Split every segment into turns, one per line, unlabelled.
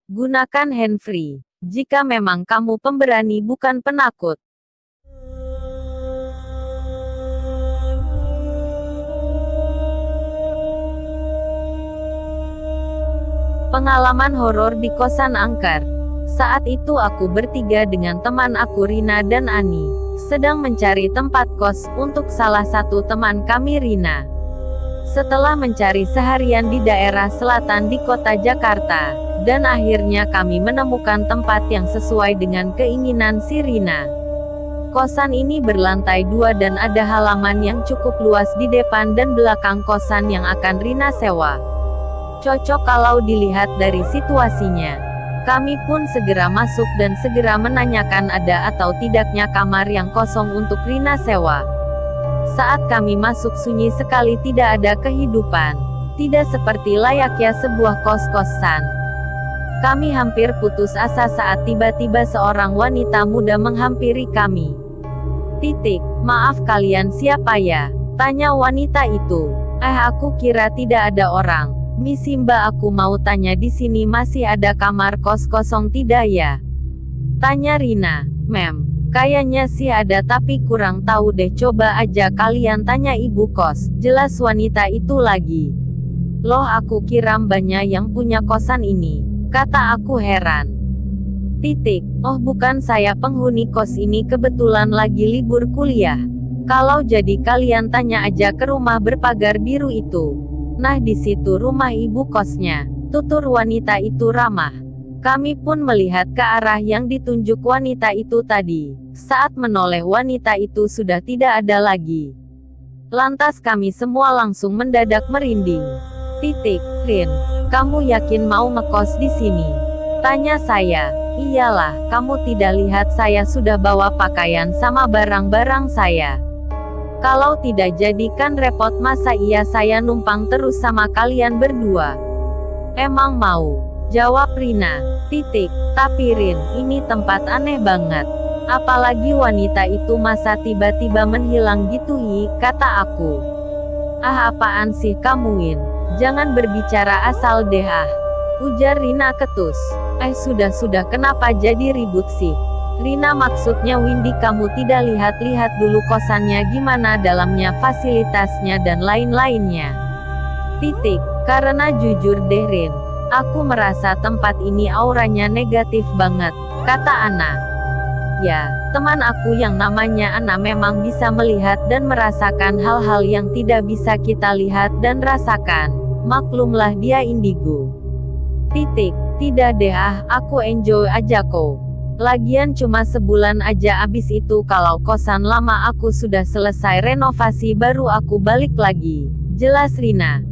Gunakan handfree. Jika memang kamu pemberani bukan penakut. Pengalaman horor di kosan angker. Saat itu aku bertiga dengan teman aku Rina dan Ani, sedang mencari tempat kos untuk salah satu teman kami Rina. Setelah mencari seharian di daerah selatan di kota Jakarta, dan akhirnya kami menemukan tempat yang sesuai dengan keinginan si Rina. Kosan ini berlantai 2 dan ada halaman yang cukup luas di depan dan belakang kosan yang akan Rina sewa. Cocok kalau dilihat dari situasinya. Kami pun segera masuk dan segera menanyakan ada atau tidaknya kamar yang kosong untuk Rina sewa. Saat kami masuk sunyi sekali, tidak ada kehidupan. Tidak seperti layaknya sebuah kos-kosan. Kami hampir putus asa saat tiba-tiba seorang wanita muda menghampiri kami. Maaf kalian siapa ya? Tanya wanita itu. Aku kira tidak ada orang. Misi mbak, aku mau tanya di sini masih ada kamar kos kosong tidak ya? Tanya Rina. Mem, kayaknya sih ada tapi kurang tahu deh, coba aja kalian tanya ibu kos, jelas wanita itu lagi. Loh, aku kira mbaknya yang punya kosan ini, kata aku heran. Oh bukan, saya penghuni kos ini, kebetulan lagi libur kuliah. Kalau jadi kalian tanya aja ke rumah berpagar biru itu. Nah di situ rumah ibu kosnya, tutur wanita itu ramah. Kami pun melihat ke arah yang ditunjuk wanita itu tadi. Saat menoleh wanita itu sudah tidak ada lagi. Lantas kami semua langsung mendadak merinding. Rin, kamu yakin mau ngekos di sini? Tanya saya. Iyalah, kamu tidak lihat saya sudah bawa pakaian sama barang-barang saya. Kalau tidak jadi kan repot, masa iya saya numpang terus sama kalian berdua? Emang mau? Jawab Rina. Tapi Rin, ini tempat aneh banget. Apalagi wanita itu masa tiba-tiba menghilang gitu kata aku. Apaan sih kamu Jangan berbicara asal deh ujar Rina ketus. Sudah kenapa jadi ribut sih? Rina, maksudnya Windy, kamu tidak lihat-lihat dulu kosannya gimana dalamnya, fasilitasnya dan lain-lainnya? Karena jujur deh Rin, aku merasa tempat ini auranya negatif banget, kata Ana. Ya, teman aku yang namanya Ana memang bisa melihat dan merasakan hal-hal yang tidak bisa kita lihat dan rasakan. Maklumlah dia indigo. Tidak deh aku enjoy aja kok. Lagian cuma sebulan aja, abis itu kalau kosan lama aku sudah selesai renovasi baru aku balik lagi. Jelas Rina.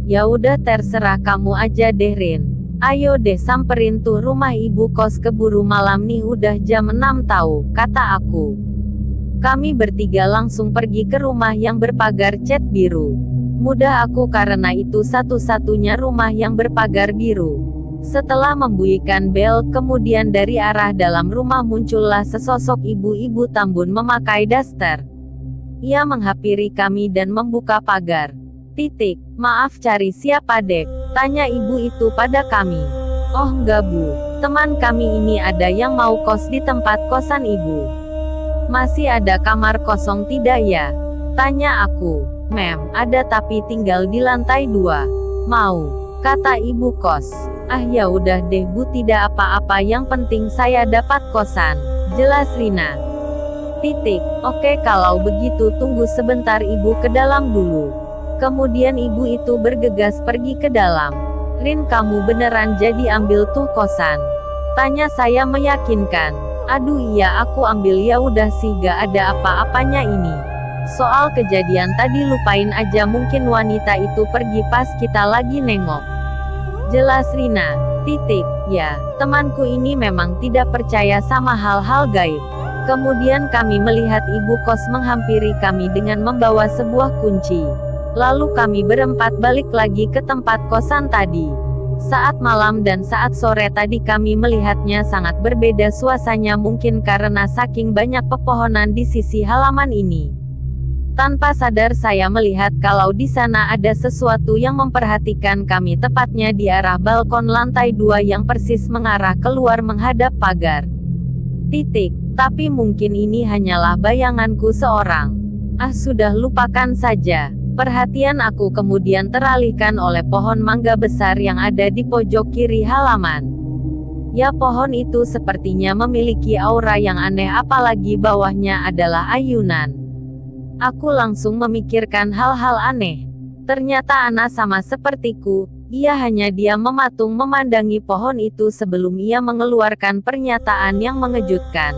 Ya udah terserah kamu aja deh Rin. Ayo deh samperin tuh rumah ibu kos, keburu malam nih, udah jam 6 tahu, kata aku. Kami bertiga langsung pergi ke rumah yang berpagar cat biru. Mudah aku karena itu satu-satunya rumah yang berpagar biru. Setelah membunyikan bel, kemudian dari arah dalam rumah muncullah sesosok ibu-ibu tambun memakai daster. Ia menghampiri kami dan membuka pagar. Maaf, cari siapa dek? Tanya ibu itu pada kami. Oh enggak bu, teman kami ini ada yang mau kos di tempat kosan ibu. Masih ada kamar kosong tidak ya? Tanya aku. Mem, ada tapi tinggal di lantai 2. Mau? Kata ibu kos. Ya udah deh bu, tidak apa-apa, yang penting saya dapat kosan. Jelas Rina. Oke kalau begitu tunggu sebentar, ibu ke dalam dulu. Kemudian ibu itu bergegas pergi ke dalam. Rin, kamu beneran jadi ambil tuh kosan? Tanya saya meyakinkan. Aduh iya aku ambil, ya udah sih gak ada apa-apanya ini. Soal kejadian tadi lupain aja, mungkin wanita itu pergi pas kita lagi nengok. Jelas Rina. Ya, temanku ini memang tidak percaya sama hal-hal gaib. Kemudian kami melihat ibu kos menghampiri kami dengan membawa sebuah kunci. Lalu kami berempat balik lagi ke tempat kosan tadi. Saat malam dan saat sore tadi kami melihatnya sangat berbeda suasananya, mungkin karena saking banyak pepohonan di sisi halaman ini. Tanpa sadar saya melihat kalau di sana ada sesuatu yang memperhatikan kami, tepatnya di arah balkon lantai 2 yang persis mengarah keluar menghadap pagar. Tapi mungkin ini hanyalah bayanganku seorang. Sudah, lupakan saja. Perhatian aku kemudian teralihkan oleh pohon mangga besar yang ada di pojok kiri halaman. Ya, pohon itu sepertinya memiliki aura yang aneh, apalagi bawahnya adalah ayunan. Aku langsung memikirkan hal-hal aneh. Ternyata Ana sama sepertiku, ia hanya diam mematung memandangi pohon itu sebelum ia mengeluarkan pernyataan yang mengejutkan.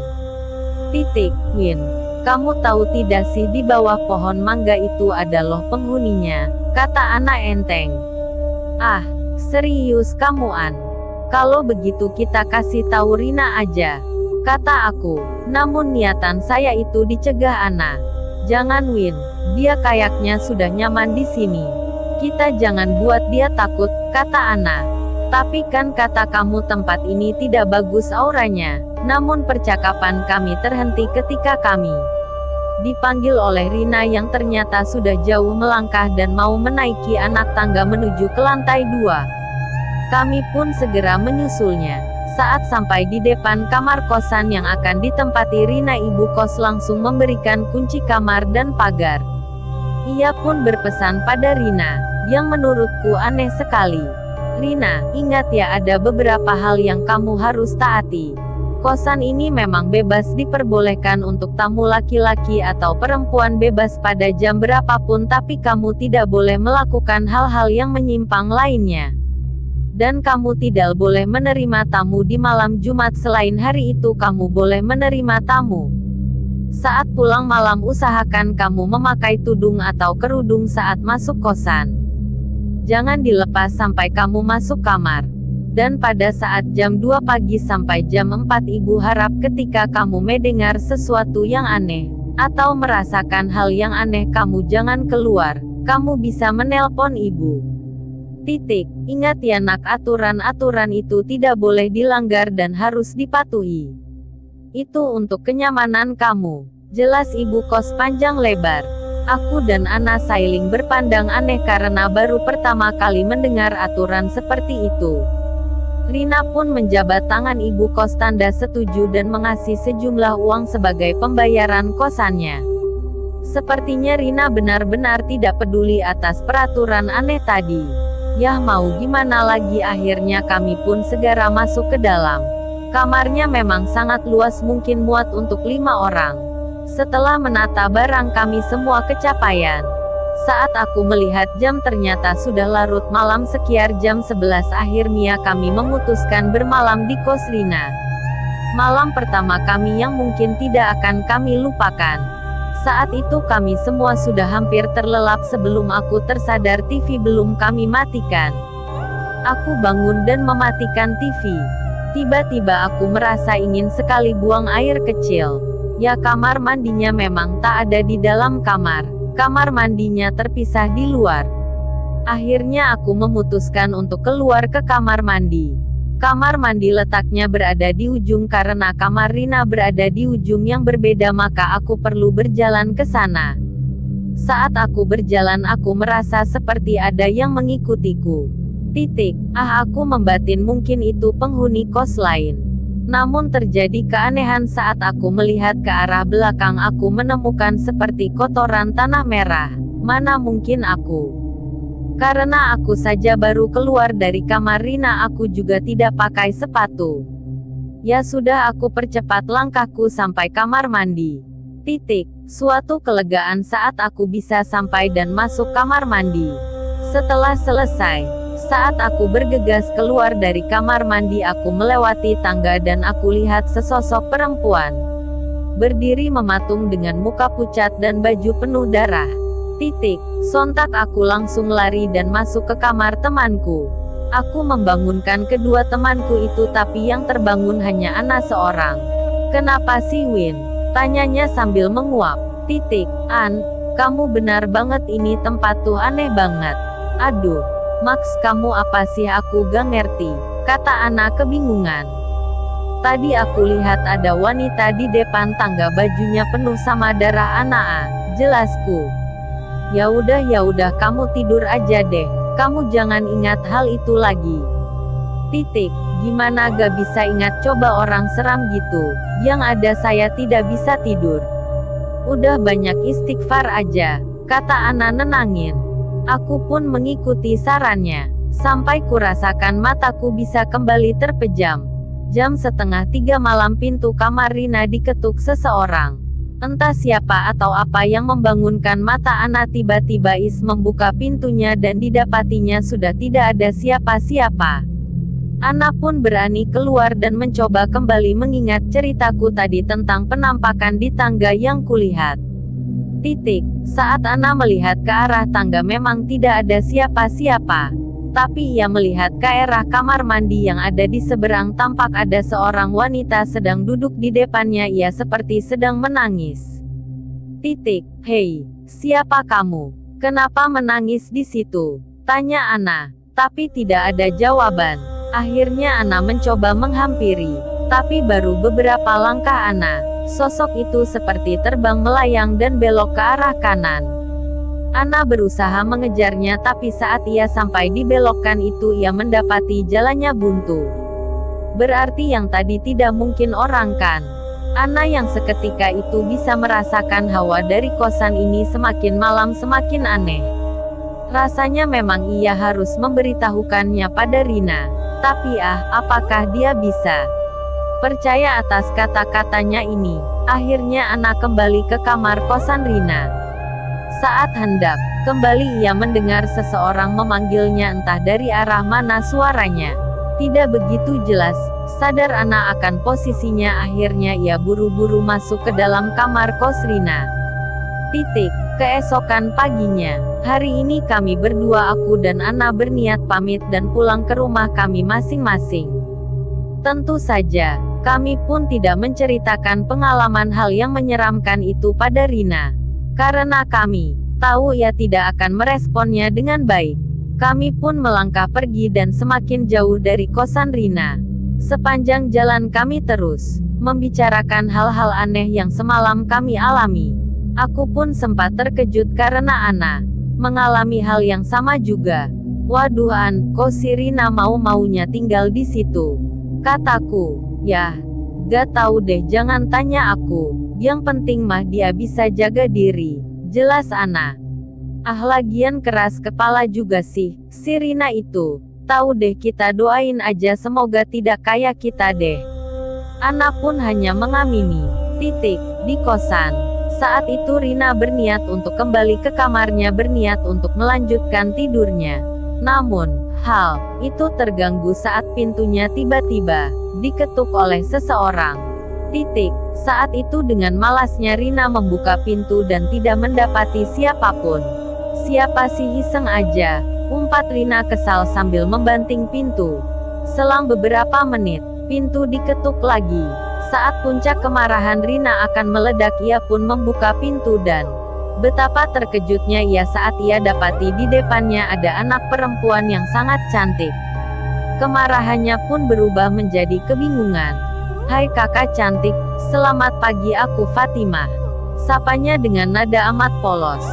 Win, kamu tahu tidak sih di bawah pohon mangga itu ada loh penghuninya, kata Ana enteng. Serius kamu, An? Kalau begitu kita kasih tahu Rina aja, kata aku. Namun niatan saya itu dicegah Ana. Jangan, Win, dia kayaknya sudah nyaman di sini. Kita jangan buat dia takut, kata Ana. Tapi kan kata kamu tempat ini tidak bagus auranya. Namun percakapan kami terhenti ketika kami dipanggil oleh Rina yang ternyata sudah jauh melangkah dan mau menaiki anak tangga menuju ke lantai 2. Kami pun segera menyusulnya. Saat sampai di depan kamar kosan yang akan ditempati Rina, ibu kos langsung memberikan kunci kamar dan pagar. Ia pun berpesan pada Rina, yang menurutku aneh sekali. Rina, ingat ya, ada beberapa hal yang kamu harus taati. Kosan ini memang bebas diperbolehkan untuk tamu laki-laki atau perempuan bebas pada jam berapapun, tapi kamu tidak boleh melakukan hal-hal yang menyimpang lainnya. Dan kamu tidak boleh menerima tamu di malam Jumat. Selain hari itu kamu boleh menerima tamu. Saat pulang malam usahakan kamu memakai tudung atau kerudung saat masuk kosan. Jangan dilepas sampai kamu masuk kamar. Dan pada saat jam 2 pagi sampai jam 4 ibu harap ketika kamu mendengar sesuatu yang aneh, atau merasakan hal yang aneh kamu jangan keluar, kamu bisa menelpon ibu. Ingat ya nak, aturan-aturan itu tidak boleh dilanggar dan harus dipatuhi. Itu untuk kenyamanan kamu. Jelas ibu kos panjang lebar. Aku dan Ana Sailing berpandang aneh karena baru pertama kali mendengar aturan seperti itu. Rina pun menjabat tangan ibu kos tanda setuju dan mengasih sejumlah uang sebagai pembayaran kosannya. Sepertinya Rina benar-benar tidak peduli atas peraturan aneh tadi. Yah, mau gimana lagi, akhirnya kami pun segera masuk ke dalam. Kamarnya memang sangat luas, mungkin muat untuk 5 orang. Setelah menata barang kami semua kecapean. Saat aku melihat jam ternyata sudah larut malam, sekitar jam 11 akhirnya kami memutuskan bermalam di kos Rina. Malam pertama kami yang mungkin tidak akan kami lupakan. Saat itu kami semua sudah hampir terlelap sebelum aku tersadar TV belum kami matikan. Aku bangun dan mematikan TV. Tiba-tiba aku merasa ingin sekali buang air kecil. Ya, kamar mandinya memang tak ada di dalam kamar. Kamar mandinya terpisah di luar. Akhirnya aku memutuskan untuk keluar ke kamar mandi. Kamar mandi letaknya berada di ujung karena kamar Rina berada di ujung yang berbeda, maka aku perlu berjalan ke sana. Saat aku berjalan aku merasa seperti ada yang mengikutiku. Aku membatin mungkin itu penghuni kos lain. Namun terjadi keanehan saat aku melihat ke arah belakang, aku menemukan seperti kotoran tanah merah. Mana mungkin aku? Karena aku saja baru keluar dari kamar Rina, aku juga tidak pakai sepatu. Ya sudah, aku percepat langkahku sampai kamar mandi. Suatu kelegaan saat aku bisa sampai dan masuk kamar mandi. Setelah selesai, saat aku bergegas keluar dari kamar mandi, aku melewati tangga dan aku lihat sesosok perempuan berdiri mematung dengan muka pucat dan baju penuh darah. Sontak aku langsung lari dan masuk ke kamar temanku. Aku membangunkan kedua temanku itu, tapi yang terbangun hanya Ana seorang. Kenapa sih, Win? Tanyanya sambil menguap. An, kamu benar banget, ini tempat tuh aneh banget. Aduh, Max, kamu apa sih, aku gak ngerti, kata Ana kebingungan. Tadi aku lihat ada wanita di depan tangga, bajunya penuh sama darah. Ana, jelasku. Ya udah kamu tidur aja deh. Kamu jangan ingat hal itu lagi. Titik. Gimana gak bisa ingat, coba orang seram gitu. Yang ada saya tidak bisa tidur. Udah banyak istighfar aja, kata Ana nenangin. Aku pun mengikuti sarannya. Sampai kurasakan mataku bisa kembali terpejam. Jam 2:30 malam pintu kamar Rina diketuk seseorang. Entah siapa atau apa yang membangunkan mata Ana. Tiba-tiba Is membuka pintunya dan didapatinya sudah tidak ada siapa-siapa. Ana pun berani keluar dan mencoba kembali mengingat ceritaku tadi tentang penampakan di tangga yang kulihat. Titik. Saat Ana melihat ke arah tangga memang tidak ada siapa-siapa. Tapi ia melihat ke arah kamar mandi yang ada di seberang, tampak ada seorang wanita sedang duduk di depannya, ia seperti sedang menangis. Titik. Hei, siapa kamu? Kenapa menangis di situ? Tanya Ana. Tapi tidak ada jawaban. Akhirnya Ana mencoba menghampiri. Tapi baru beberapa langkah Ana, sosok itu seperti terbang melayang dan belok ke arah kanan. Ana berusaha mengejarnya, tapi saat ia sampai di belokan itu ia mendapati jalannya buntu. Berarti yang tadi tidak mungkin orang kan? Ana yang seketika itu bisa merasakan hawa dari kosan ini semakin malam semakin aneh. Rasanya memang ia harus memberitahukannya pada Rina. Tapi apakah dia bisa percaya atas kata-katanya ini? Akhirnya Ana kembali ke kamar kosan Rina. Saat hendak kembali ia mendengar seseorang memanggilnya, entah dari arah mana suaranya. Tidak begitu jelas. Sadar Ana akan posisinya, akhirnya ia buru-buru masuk ke dalam kamar kos Rina. Titik. Keesokan paginya, hari ini kami berdua, aku dan Ana, berniat pamit dan pulang ke rumah kami masing-masing. Tentu saja, kami pun tidak menceritakan pengalaman hal yang menyeramkan itu pada Rina. Karena kami tahu ia tidak akan meresponnya dengan baik. Kami pun melangkah pergi dan semakin jauh dari kosan Rina. Sepanjang jalan kami terus membicarakan hal-hal aneh yang semalam kami alami. Aku pun sempat terkejut karena Ana mengalami hal yang sama juga. Waduh kok si Rina mau-maunya tinggal di situ? Kataku. Yah, gak tahu deh, jangan tanya aku. Yang penting mah dia bisa jaga diri. Jelas Ana. Lagian keras kepala juga sih, si Rina itu. Tahu deh, kita doain aja semoga tidak kayak kita deh. Ana pun hanya mengamini. Titik. Di kosan. Saat itu Rina berniat untuk kembali ke kamarnya, berniat untuk melanjutkan tidurnya. Namun, hal itu terganggu saat pintunya tiba-tiba diketuk oleh seseorang. Titik. Saat itu dengan malasnya Rina membuka pintu dan tidak mendapati siapapun. Siapa sih, iseng aja, umpat Rina kesal sambil membanting pintu. Selang beberapa menit, pintu diketuk lagi. Saat puncak kemarahan Rina akan meledak, ia pun membuka pintu dan betapa terkejutnya ia saat ia dapati di depannya ada anak perempuan yang sangat cantik. Kemarahannya pun berubah menjadi kebingungan. Hai kakak cantik, selamat pagi, aku Fatimah. Sapanya dengan nada amat polos.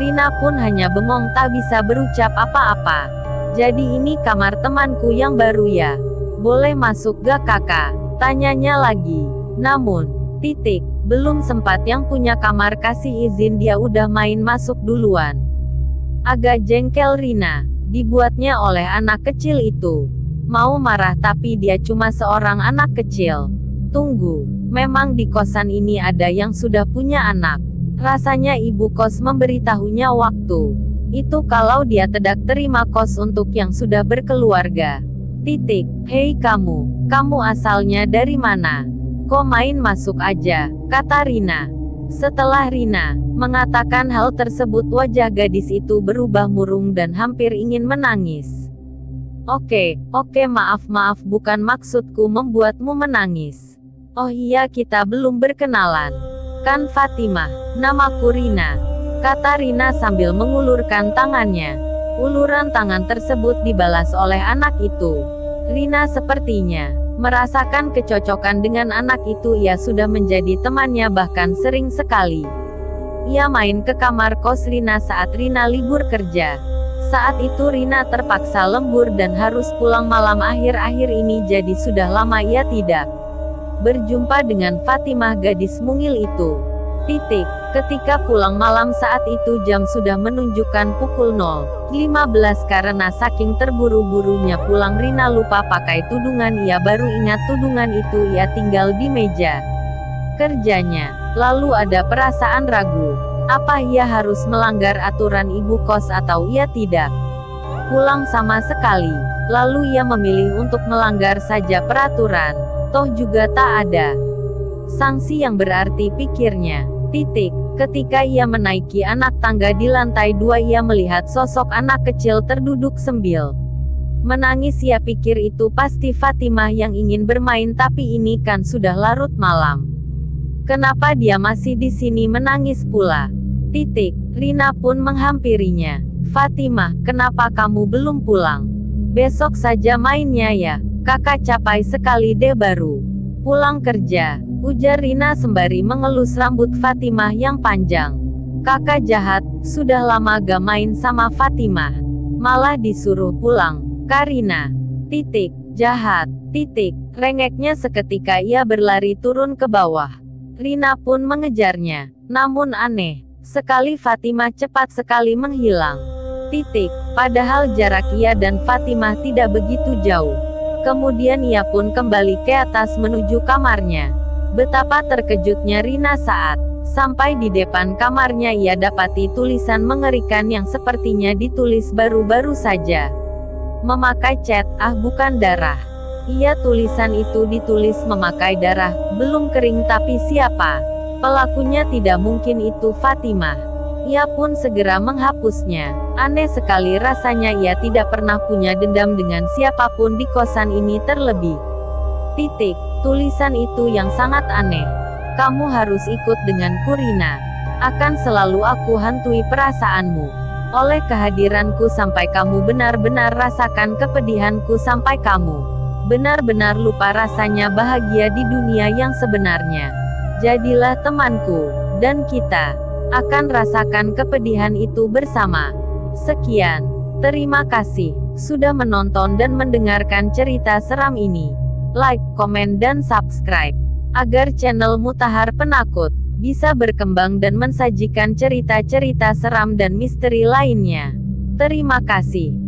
Rina pun hanya bengong tak bisa berucap apa-apa. Jadi ini kamar temanku yang baru ya? Boleh masuk gak kakak? Tanyanya lagi. Namun, titik, belum sempat yang punya kamar kasih izin dia udah main masuk duluan. Agak jengkel Rina, dibuatnya oleh anak kecil itu. Mau marah tapi dia cuma seorang anak kecil. Tunggu, memang di kosan ini ada yang sudah punya anak. Rasanya ibu kos memberitahunya waktu itu kalau dia tidak terima kos untuk yang sudah berkeluarga. Titik. Hei kamu asalnya dari mana? Kok main masuk aja, kata Rina. Setelah Rina mengatakan hal tersebut, wajah gadis itu berubah murung dan hampir ingin menangis. Oke, maaf, bukan maksudku membuatmu menangis. Oh iya, kita belum berkenalan. Kan Fatimah, namaku Rina, kata Rina sambil mengulurkan tangannya. Uluran tangan tersebut dibalas oleh anak itu. Rina sepertinya merasakan kecocokan dengan anak itu, ia sudah menjadi temannya bahkan sering sekali Ia main ke kamar kos Rina saat Rina libur kerja. Saat itu Rina terpaksa lembur dan harus pulang malam. Akhir-akhir ini jadi sudah lama ia tidak berjumpa dengan Fatimah, gadis mungil itu. Ketika pulang malam saat itu jam sudah menunjukkan pukul 0:15 karena saking terburu-burunya pulang Rina lupa pakai tudungan. Ia baru ingat tudungan itu ia tinggal di meja kerjanya. Lalu ada perasaan ragu. Apa ia harus melanggar aturan ibu kos atau ia tidak pulang sama sekali? Lalu ia memilih untuk melanggar saja peraturan. Toh juga tak ada sanksi yang berarti, pikirnya. Ketika ia menaiki anak tangga di lantai 2 ia melihat sosok anak kecil terduduk sambil menangis. Ia pikir itu pasti Fatimah yang ingin bermain, tapi ini kan sudah larut malam. Kenapa dia masih di sini menangis pula? Rina pun menghampirinya. Fatimah, kenapa kamu belum pulang? Besok saja mainnya ya. Kakak capek sekali deh baru pulang kerja, ujar Rina sembari mengelus rambut Fatimah yang panjang. Kakak jahat, sudah lama gak main sama Fatimah. Malah disuruh pulang. Karina. Jahat. Rengeknya seketika ia berlari turun ke bawah. Rina pun mengejarnya. Namun aneh sekali Fatimah cepat sekali menghilang. Padahal jarak ia dan Fatimah tidak begitu jauh. Kemudian ia pun kembali ke atas menuju kamarnya. Betapa terkejutnya Rina saat sampai di depan kamarnya ia dapati tulisan mengerikan yang sepertinya ditulis baru-baru saja. Memakai cat, bukan darah. Iya, tulisan itu ditulis memakai darah, belum kering, tapi siapa pelakunya? Tidak mungkin itu Fatimah. Ia pun segera menghapusnya. Aneh sekali rasanya, ia tidak pernah punya dendam dengan siapapun di kosan ini, terlebih. Tulisan itu yang sangat aneh. Kamu harus ikut denganku Rina. Akan selalu aku hantui perasaanmu. Oleh kehadiranku sampai kamu benar-benar rasakan kepedihanku, sampai kamu benar-benar lupa rasanya bahagia di dunia yang sebenarnya. Jadilah temanku, dan kita akan rasakan kepedihan itu bersama. Sekian. Terima kasih sudah menonton dan mendengarkan cerita seram ini. Like, komen, dan subscribe agar channel Mutahar Penakut bisa berkembang dan mensajikan cerita-cerita seram dan misteri lainnya. Terima kasih.